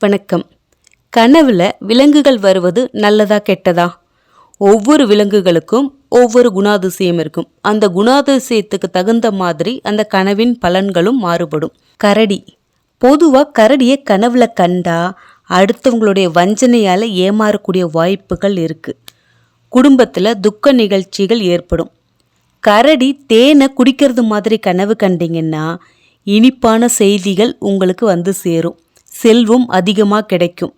வணக்கம். கனவுல விலங்குகள் வருவது நல்லதா கெட்டதா? ஒவ்வொரு விலங்குகளுக்கும் ஒவ்வொரு குணாதிசயம் இருக்கும். அந்த குணாதிசயத்துக்கு தகுந்த மாதிரி அந்த கனவின் பலன்களும் மாறுபடும். கரடி பொதுவா கரடியை கனவுல கண்டா அடுத்தவங்களுடைய வஞ்சனையால ஏமாறக்கூடிய வாய்ப்புகள் இருக்கு. குடும்பத்துல துக்க நிகழ்ச்சிகள் ஏற்படும். கரடி தேனை குடிக்கிறது மாதிரி கனவு கண்டீங்கன்னா இனிப்பான செய்திகள் உங்களுக்கு வந்து சேரும். செல்வம் அதிகமாக கிடைக்கும்.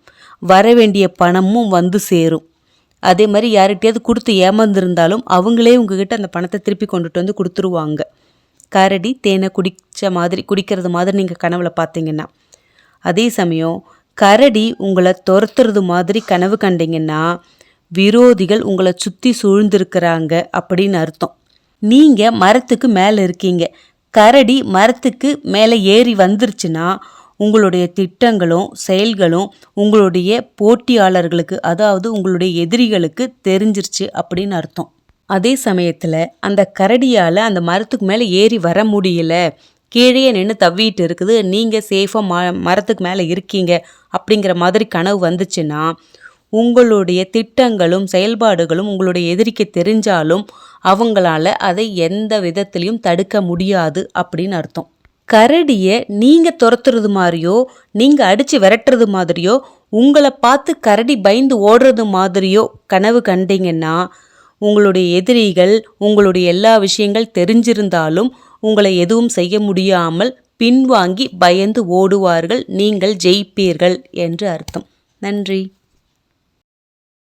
வரவேண்டிய பணமும் வந்து சேரும். அதே மாதிரி யார்கிட்டயாவது கொடுத்து ஏமாந்துருந்தாலும் அவங்களே உங்ககிட்ட அந்த பணத்தை திருப்பி கொண்டுட்டு வந்து கொடுத்துருவாங்க. கரடி தேனை குடிக்கிறது மாதிரி நீங்கள் கனவுல பார்த்தீங்கன்னா. அதே சமயம் கரடி உங்களை துரத்துறது மாதிரி கனவு கண்டீங்கன்னா விரோதிகள் உங்களை சுற்றி சூழ்ந்திருக்கிறாங்க அப்படின்னு அர்த்தம். நீங்கள் மரத்துக்கு மேலே இருக்கீங்க. கரடி மரத்துக்கு மேலே ஏறி வந்துருச்சுன்னா உங்களுடைய திட்டங்களும் செயல்களும் உங்களுடைய போட்டியாளர்களுக்கு, அதாவது உங்களுடைய எதிரிகளுக்கு தெரிஞ்சிருச்சு அப்படின்னு அர்த்தம். அதே சமயத்தில் அந்த கரடியால் அந்த மரத்துக்கு மேலே ஏறி வர முடியல, கீழே நின்று தவிட்டு இருக்குது, நீங்கள் சேஃபாக மரத்துக்கு மேலே இருக்கீங்க அப்படிங்கிற மாதிரி கனவு வந்துச்சுன்னா உங்களுடைய திட்டங்களும் செயல்பாடுகளும் உங்களுடைய எதிரிக்கு தெரிஞ்சாலும் அவங்களால அதை எந்த விதத்திலையும் தடுக்க முடியாது அப்படின்னு அர்த்தம். கரடியை நீங்கள் துரத்துறது மாதிரியோ நீங்கள் அடித்து விரட்டுறது மாதிரியோ உங்களை பார்த்து கரடி பயந்து ஓடுறது மாதிரியோ கனவு கண்டீங்கன்னா உங்களுடைய எதிரிகள் உங்களுடைய எல்லா விஷயங்கள் தெரிஞ்சிருந்தாலும் உங்களை எதுவும் செய்ய முடியாமல் பின்வாங்கி பயந்து ஓடுவார்கள். நீங்கள் ஜெயிப்பீர்கள் என்று அர்த்தம். நன்றி.